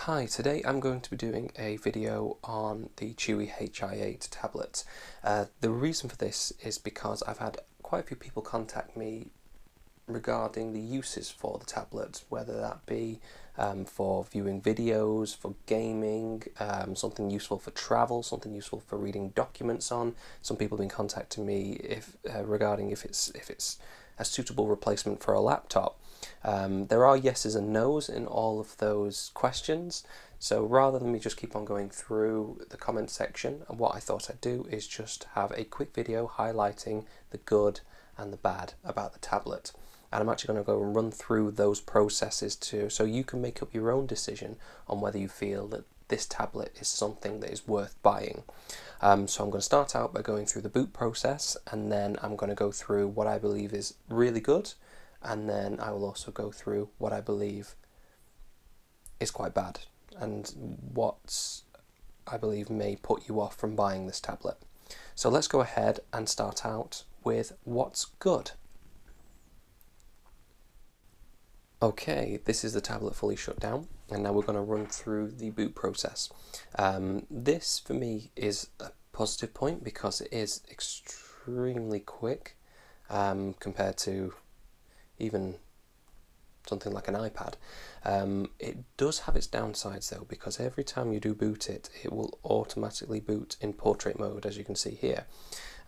Hi, today I'm going to be doing a video on the Chuwi Hi8 tablet. The reason for this is because I've had quite a few people contact me regarding the uses for the tablet, whether that be for viewing videos, for gaming, something useful for travel, something useful for reading documents on. Some people have been contacting me regarding if it's a suitable replacement for a laptop. There are yeses and nos in all of those questions, so rather than me just keep on going through the comment section, what I thought I'd do is just have a quick video highlighting the good and the bad about the tablet. And I'm actually going to go and run through those processes too, so you can make up your own decision on whether you feel that this tablet is something that is worth buying. So I'm going to start out by going through the boot process, and then I'm going to go through what I believe is really good, and then I will also go through what I believe is quite bad and what I believe may put you off from buying this tablet. So let's go ahead and start out with what's good. Okay, this is the tablet fully shut down, and now we're going to run through the boot process. This for me is a positive point because it is extremely quick compared to even something like an iPad. It does have its downsides though, because every time you do boot it, it will automatically boot in portrait mode, as you can see here.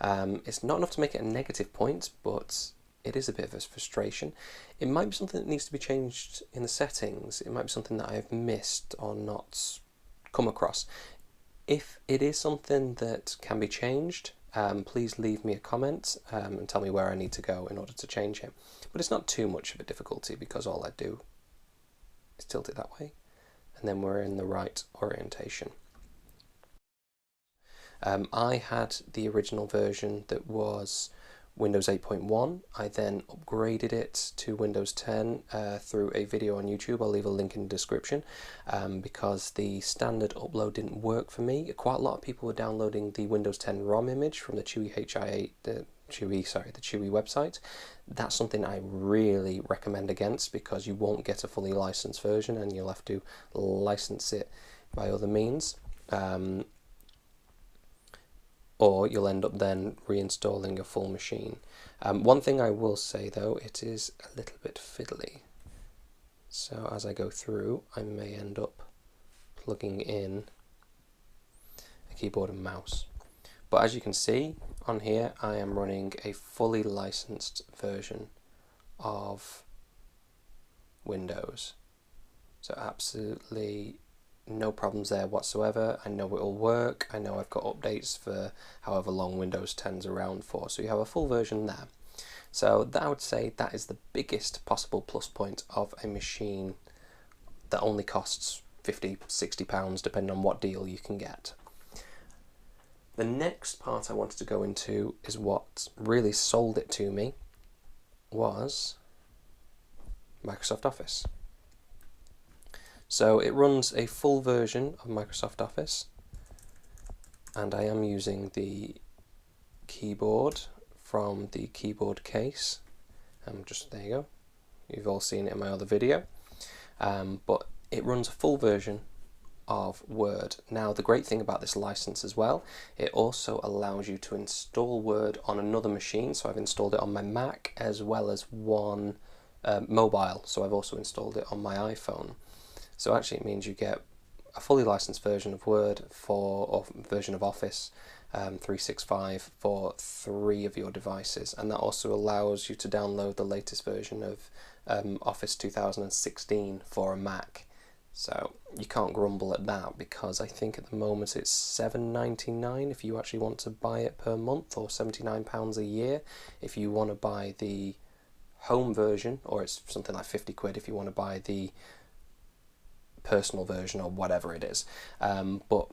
It's not enough to make it a negative point, but it is a bit of a frustration. It might be something that needs to be changed in the settings. It might be something that I've missed or not come across. If it is something that can be changed, please leave me a comment and tell me where I need to go in order to change it. But it's not too much of a difficulty, because all I do is tilt it that way, and then we're in the right orientation. I had the original version that was Windows 8.1. I then upgraded it to Windows 10 through a video on YouTube. I'll leave a link in the description because the standard upload didn't work for me. Quite a lot of people were downloading the Windows 10 ROM image from the Chuwi Hi8, the Chuwi website. That's something I really recommend against, because you won't get a fully licensed version and you'll have to license it by other means. Or you'll end up then reinstalling a full machine. One thing I will say though, it is a little bit fiddly. So as I go through, I may end up plugging in a keyboard and mouse. But as you can see on here, I am running a fully licensed version of Windows. So absolutely no problems there whatsoever. I know it will work. I know I've got updates for however long Windows 10's around for, so you have a full version there. So that, I would say that is the biggest possible plus point of a machine that only costs £50–60 depending on what deal you can get. The next part I wanted to go into is what really sold it to me was Microsoft Office. So it runs a full version of Microsoft Office, and I am using the keyboard from the keyboard case. There you go. You've all seen it in my other video. But it runs a full version of Word. Now the great thing about this license as well, it also allows you to install Word on another machine. So I've installed it on my Mac as well as one mobile. So I've also installed it on my iPhone. So actually it means you get a fully licensed version of Word or version of Office 365 for 3 of your devices, and that also allows you to download the latest version of Office 2016 for a Mac. So you can't grumble at that, because I think at the moment it's £7.99 if you actually want to buy it per month, or £79 a year if you want to buy the home version, or it's something like 50 quid if you want to buy the personal version or whatever it is. But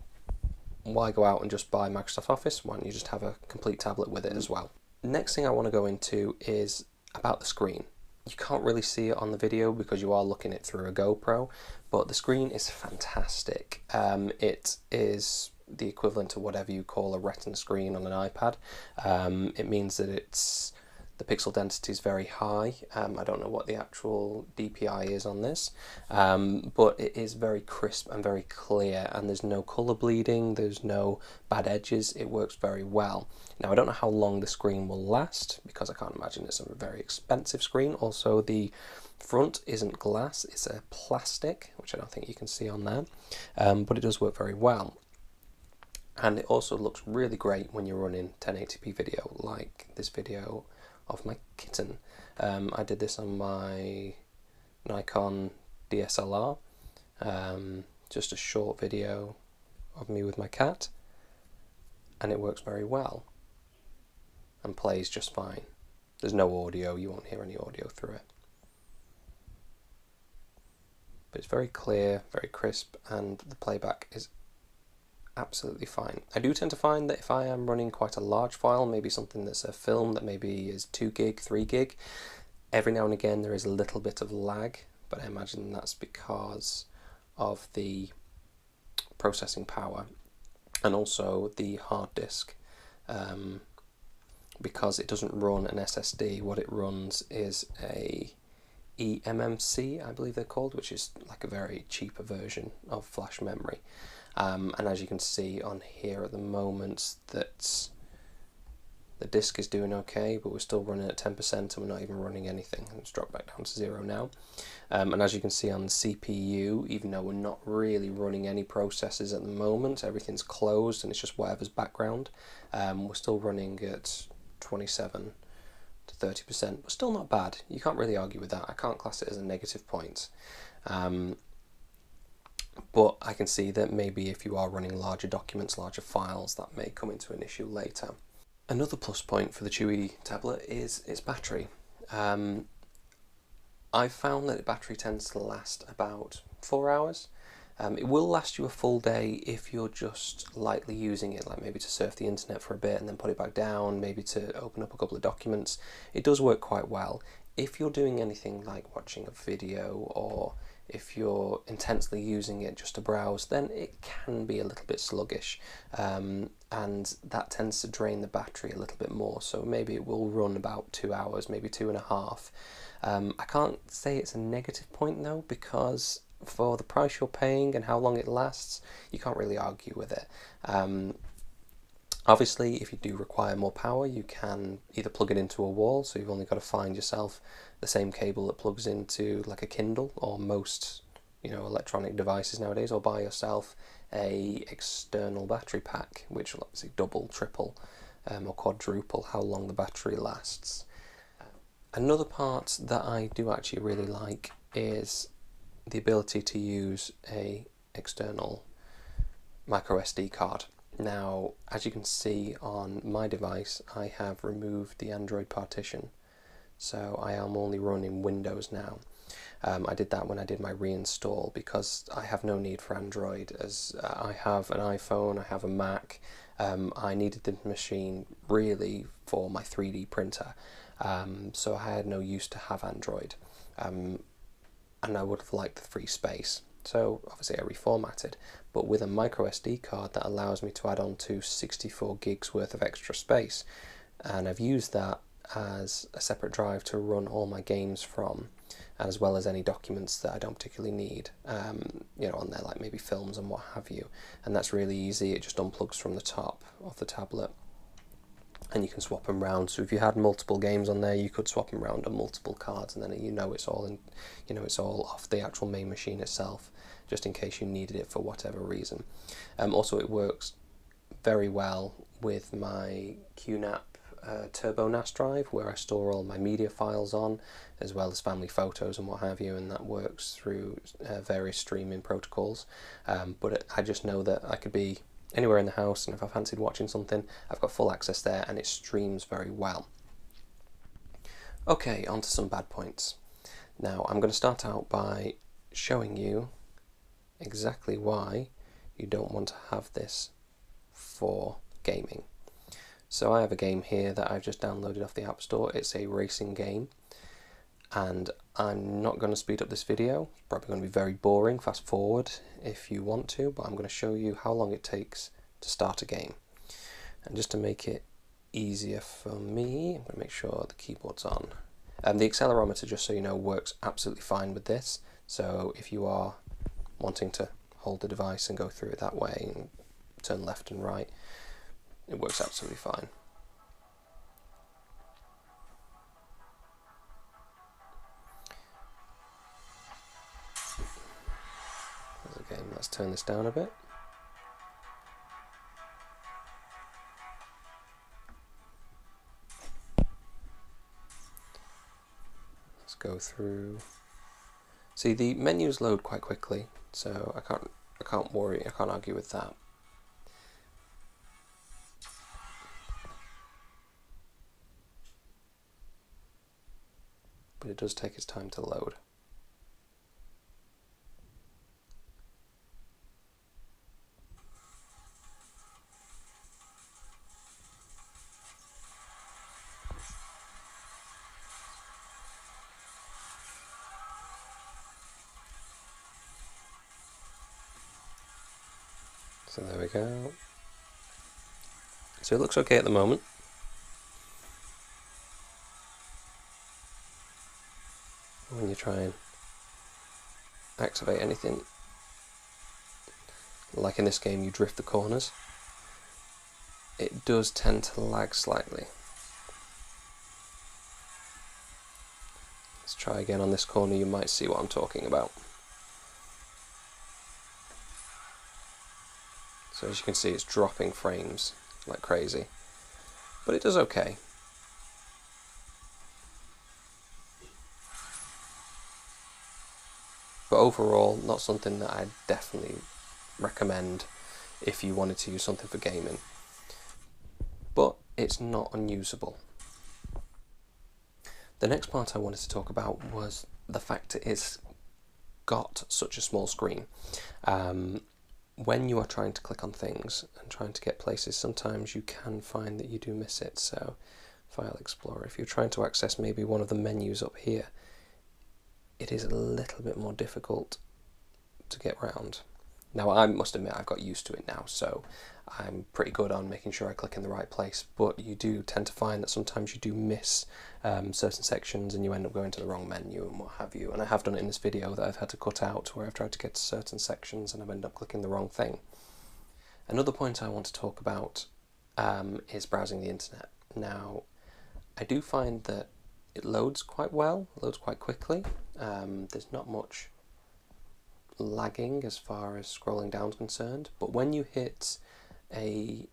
why go out and just buy Microsoft Office? Why don't you just have a complete tablet with it as well? Next thing I want to go into is about the screen. You can't really see it on the video because you are looking at it through a GoPro, but the screen is fantastic. It is the equivalent to whatever you call a retina screen on an iPad. It means that it's The pixel density is very high. I don't know what the actual DPI is on this, but it is very crisp and very clear, and there's no color bleeding, there's no bad edges. It works very well. Now, I don't know how long the screen will last, because I can't imagine it's a very expensive screen. Also, the front isn't glass, it's a plastic, which I don't think you can see on there, but it does work very well. And it also looks really great when you're running 1080p video, like this video of my kitten. I did this on my Nikon DSLR, just a short video of me with my cat, and it works very well and plays just fine. There's no audio, you won't hear any audio through it. But it's very clear, very crisp, and the playback is absolutely fine. I do tend to find that if I am running quite a large file, maybe something that's a film that maybe is 2 gig, 3 gig, every now and again there is a little bit of lag, but I imagine that's because of the processing power and also the hard disk. Because it doesn't run an SSD, what it runs is a eMMC, I believe they're called, which is like a very cheaper version of flash memory. And as you can see on here at the moment, that the disk is doing okay, but we're still running at 10% and we're not even running anything. It's dropped back down to 0 now. And as you can see on the CPU, even though we're not really running any processes at the moment, everything's closed and it's just whatever's background, we're still running at 27 to 30%, but still not bad. You can't really argue with that. I can't class it as a negative point. But I can see that maybe if you are running larger documents, larger files, that may come into an issue later. Another plus point for the Chuwi tablet is its battery. I've found that the battery tends to last about 4 hours. It will last you a full day if you're just lightly using it, like maybe to surf the internet for a bit and then put it back down, maybe to open up a couple of documents. It does work quite well. If you're doing anything like watching a video, or if you're intensely using it just to browse, then it can be a little bit sluggish, and that tends to drain the battery a little bit more. So maybe it will run about 2 hours, maybe 2.5. I can't say it's a negative point though, because for the price you're paying and how long it lasts, you can't really argue with it. Obviously, if you do require more power, you can either plug it into a wall, so you've only got to find yourself the same cable that plugs into like a Kindle or most, electronic devices nowadays, or buy yourself a external battery pack, which will obviously double, triple, or quadruple how long the battery lasts. Another part that I do actually really like is the ability to use a external micro SD card. Now, as you can see on my device, I have removed the Android partition, so I am only running Windows now. I did that when I did my reinstall, because I have no need for Android, as I have an iPhone, I have a Mac. I needed the machine really for my 3D printer, so I had no use to have Android, and I would have liked the free space. So obviously I reformatted, but with a micro SD card that allows me to add on to 64 gigs worth of extra space, and I've used that as a separate drive to run all my games from, as well as any documents that I don't particularly need, on there, like maybe films and what have you. And that's really easy. It just unplugs from the top of the tablet, and you can swap them around. So if you had multiple games on there, you could swap them around on multiple cards, and then it's all in, it's all off the actual main machine itself, just in case you needed it for whatever reason. Also, it works very well with my QNAP Turbo NAS drive, where I store all my media files on, as well as family photos and what have you, and that works through various streaming protocols. But I just know that I could be anywhere in the house, and if I fancied watching something, I've got full access there, and it streams very well. Okay, on to some bad points. Now, I'm going to start out by showing you exactly why you don't want to have this for gaming. So I have a game here that I've just downloaded off the App Store. It's a racing game, and I'm not going to speed up this video. It's probably going to be very boring. Fast forward if you want to, but I'm going to show you how long it takes to start a game. And just to make it easier for me, I'm going to make sure the keyboard's on. The accelerometer, just so you know, works absolutely fine with this. So if you are wanting to hold the device and go through it that way and turn left and right, it works absolutely fine. Again, let's turn this down a bit. Let's go through. See, the menus load quite quickly, so I can't worry, I can't argue with that. But it does take its time to load. So there we go. So it looks okay at the moment. When you try and activate anything, like in this game you drift the corners, it does tend to lag slightly. Let's try again on this corner, you might see what I'm talking about. So as you can see, it's dropping frames like crazy, but it does okay. But overall, not something that I'd definitely recommend if you wanted to use something for gaming. But it's not unusable. The next part I wanted to talk about was the fact it's got such a small screen. When you are trying to click on things and trying to get places, sometimes you can find that you do miss it. So File Explorer, if you're trying to access maybe one of the menus up here, it is a little bit more difficult to get round. Now I must admit I've got used to it now, so I'm pretty good on making sure I click in the right place, but you do tend to find that sometimes you do miss certain sections and you end up going to the wrong menu and what have you. And I have done it in this video that I've had to cut out where I've tried to get to certain sections and I've ended up clicking the wrong thing. Another point I want to talk about is browsing the internet. Now I do find that it loads quite well, loads quite quickly. There's not much lagging as far as scrolling down is concerned, but when you hit a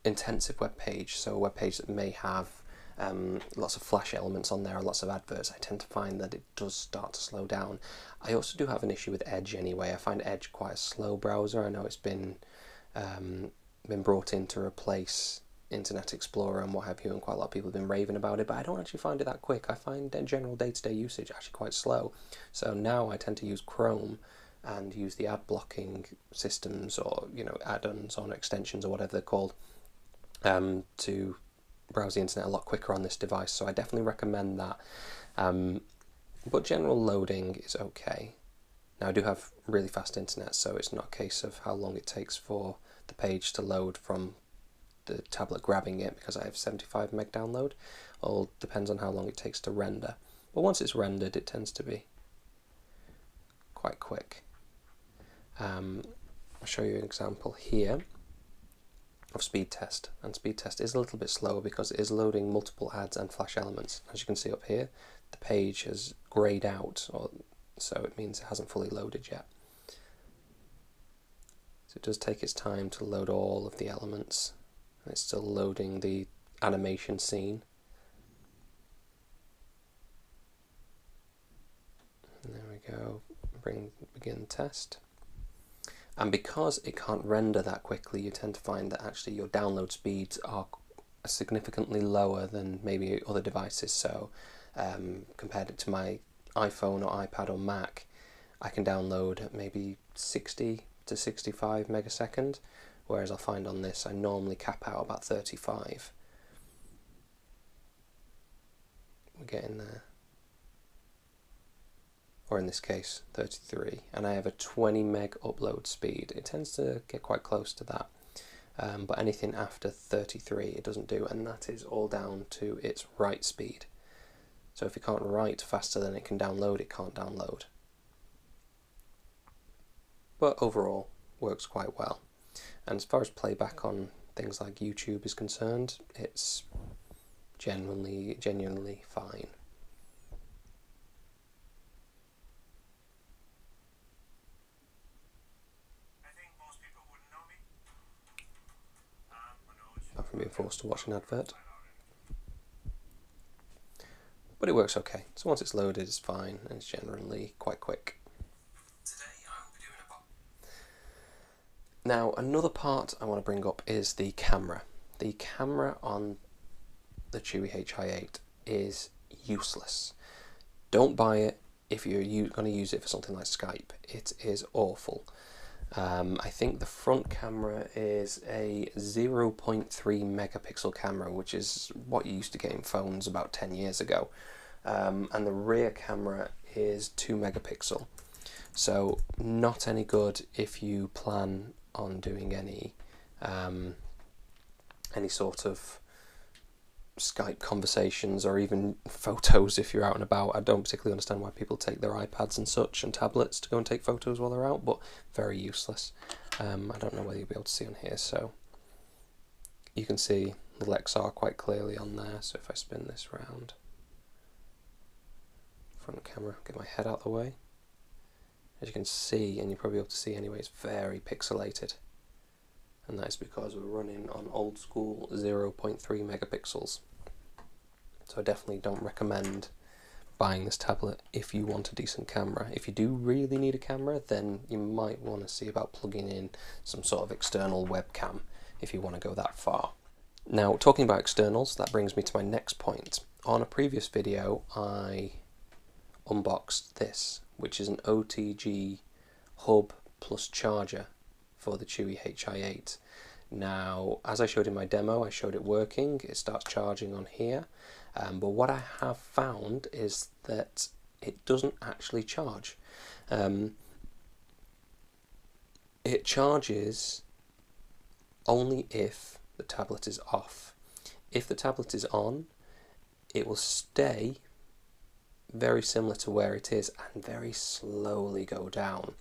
intensive web page, so a web page that may have lots of flash elements on there or lots of adverts, I tend to find that it does start to slow down. I also do have an issue with Edge anyway. I find Edge quite a slow browser. I know it's been brought in to replace Internet Explorer and what have you, and quite a lot of people have been raving about it, but I don't actually find it that quick. I find general day-to-day usage actually quite slow. So now I tend to use Chrome and use the ad blocking systems, or add-ons on extensions or whatever they're called, to browse the internet a lot quicker on this device. So I definitely recommend that. But general loading is okay. Now I do have really fast internet, so it's not a case of how long it takes for the page to load from the tablet grabbing it, because I have 75 meg download. All depends on how long it takes to render. But once it's rendered, it tends to be quite quick. I'll show you an example here of speed test, and speed test is a little bit slower because it is loading multiple ads and flash elements. As you can see up here, the page has grayed out, so it means it hasn't fully loaded yet. So it does take its time to load all of the elements. It's still loading the animation scene. And there we go, begin test. And because it can't render that quickly, you tend to find that actually your download speeds are significantly lower than maybe other devices. So compared it to my iPhone or iPad or Mac, I can download at maybe 60 to 65 megasecond. Whereas I'll find on this, I normally cap out about 35. We're getting there. Or in this case, 33. And I have a 20 meg upload speed. It tends to get quite close to that. but anything after 33 it doesn't do, and that is all down to its write speed. So if it can't write faster than it can download, it can't download. But overall, works quite well. And as far as playback on things like YouTube is concerned, it's genuinely fine. Apart from being forced to watch an advert. But it works okay. So once it's loaded, it's fine, and it's generally quite quick. Now, another part I want to bring up is the camera. The camera on the Chuwi Hi8 is useless. Don't buy it if you're going to use it for something like Skype. It is awful. I think the front camera is a 0.3 megapixel camera, which is what you used to get in phones about 10 years ago. And the rear camera is 2 megapixel. So not any good if you plan on doing any sort of Skype conversations or even photos if you're out and about. I don't particularly understand why people take their iPads and such and tablets to go and take photos while they're out, but very useless. I don't know whether you'll be able to see on here, so you can see the Lexar quite clearly on there. So if I spin this round, front camera, get my head out of the way. As you can see, and you're probably able to see anyway, it's very pixelated. And that is because we're running on old school 0.3 megapixels. So I definitely don't recommend buying this tablet if you want a decent camera. If you do really need a camera, then you might want to see about plugging in some sort of external webcam if you want to go that far. Now, talking about externals, that brings me to my next point. On a previous video, I unboxed this, which is an OTG hub plus charger for the Chuwi Hi8. Now, as I showed in my demo, I showed it working. It starts charging on here, but what I have found is that it doesn't actually charge. It charges only if the tablet is off. If the tablet is on, it will stay very similar to where it is and very slowly go down,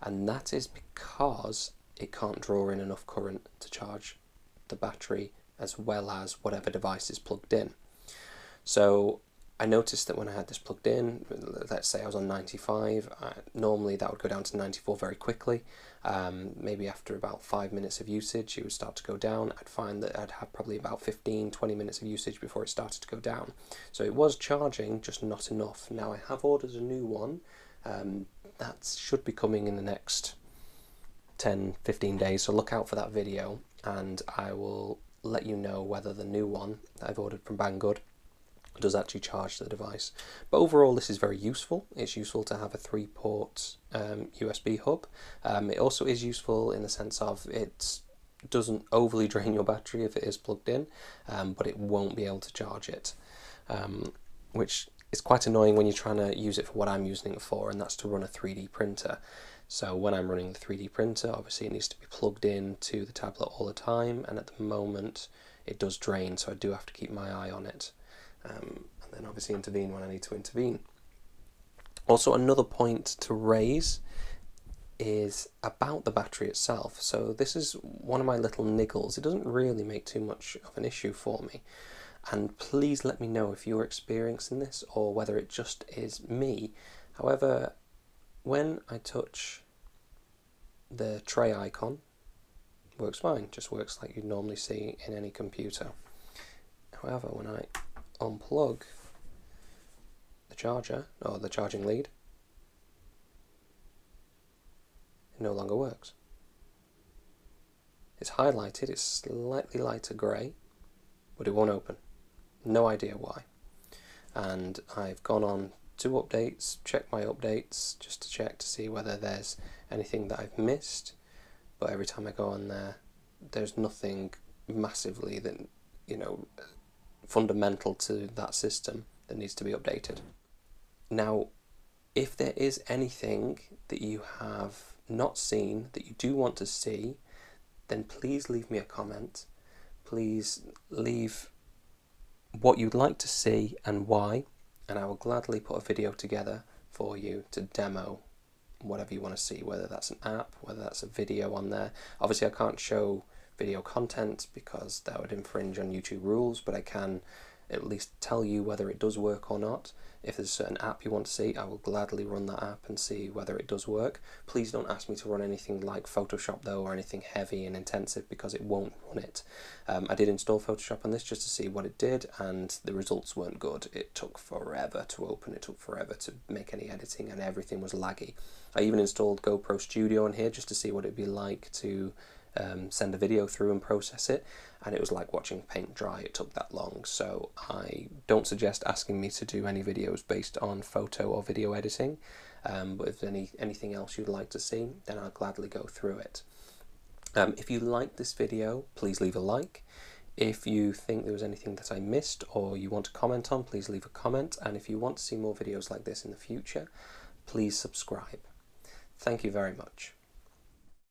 and that is because it can't draw in enough current to charge the battery as well as whatever device is plugged in. So I noticed that when I had this plugged in, let's say I was on 95, normally that would go down to 94 very quickly. Maybe after about 5 minutes of usage it would start to go down. I'd find that I'd have probably about 15-20 minutes of usage before it started to go down. So it was charging, just not enough. Now I have ordered a new one that should be coming in the next 10-15 days, so look out for that video and I will let you know whether the new one that I've ordered from Banggood does actually charge the device. But overall this is very useful. It's useful to have a 3-port USB hub. It also is useful in the sense of it doesn't overly drain your battery if it is plugged in, but it won't be able to charge it, which is quite annoying when you're trying to use it for what I'm using it for, and that's to run a 3D printer. So when I'm running the 3D printer, obviously it needs to be plugged in to the tablet all the time, and at the moment it does drain, so I do have to keep my eye on it, and then obviously intervene when I need to intervene. Also, another point to raise is about the battery itself. So this is one of my little niggles. It doesn't really make too much of an issue for me, and please let me know if you're experiencing this or whether it just is me. However, when I touch the tray icon, it works fine, just works like you'd normally see in any computer. However, when I unplug the charger, or the charging lead, it no longer works. It's highlighted, it's slightly lighter grey, but it won't open. No idea why. And I've gone on 2 updates, check my updates just to check to see whether there's anything that I've missed, but every time I go on there, there's nothing massively that, you know, fundamental to that system that needs to be updated. Now, if there is anything that you have not seen that you do want to see, then please leave me a comment. Please leave what you'd like to see and why, and I will gladly put a video together for you to demo whatever you want to see, whether that's an app, whether that's a video on there. Obviously I can't show video content because that would infringe on YouTube rules, but I can at least tell you whether it does work or not. If there's a certain app you want to see, I will gladly run that app and see whether it does work. Please don't ask me to run anything like Photoshop though, or anything heavy and intensive, because it won't run it. I did install Photoshop on this just to see what it did, and the results weren't good. It took forever to open, it took forever to make any editing, and everything was laggy. I even installed GoPro Studio on here just to see what it'd be like to send a video through and process it, and it was like watching paint dry. It took that long, so I don't suggest asking me to do any videos based on photo or video editing, but if there's anything else you'd like to see, then I'll gladly go through it. If you liked this video, please leave a like. If you think there was anything that I missed or you want to comment on, please leave a comment, and if you want to see more videos like this in the future, please subscribe. Thank you very much.